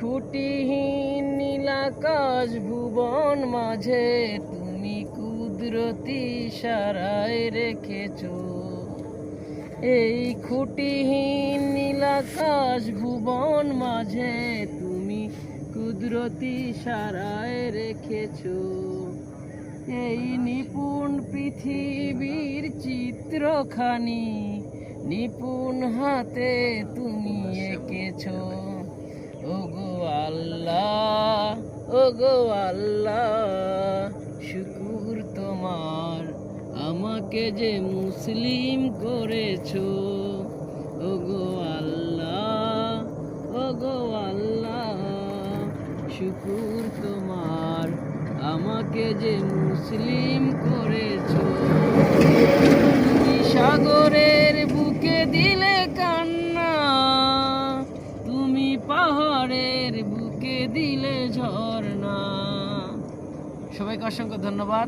খুঁটিহীন নীলাকাশ ভুবন মাঝে তুমি কুদরতি ইশারায় রেখেছো। এই খুঁটিহীন নীলাকাশ ভুবন মাঝে তুমি কুদরতি ইশারায় রেখেছো। এই নিপুণ পৃথিবীর চিত্রখানি নিপুণ হাতে তুমি এঁকেছো। ওগো আল্লাহ, ওগো আল্লাহ, শুকুর তোমার আমাকে যে মুসলিম করেছো। ওগো আল্লাহ, ওগো আল্লাহ, শুকুর তোমার আমাকে যে মুসলিম করেছো। তুমি সাগরের বুকে দিলে কান্না, তুমি পাহাড়ের বুকে দিলে ঝর্ণা। সবাইকে অসংখ্য ধন্যবাদ।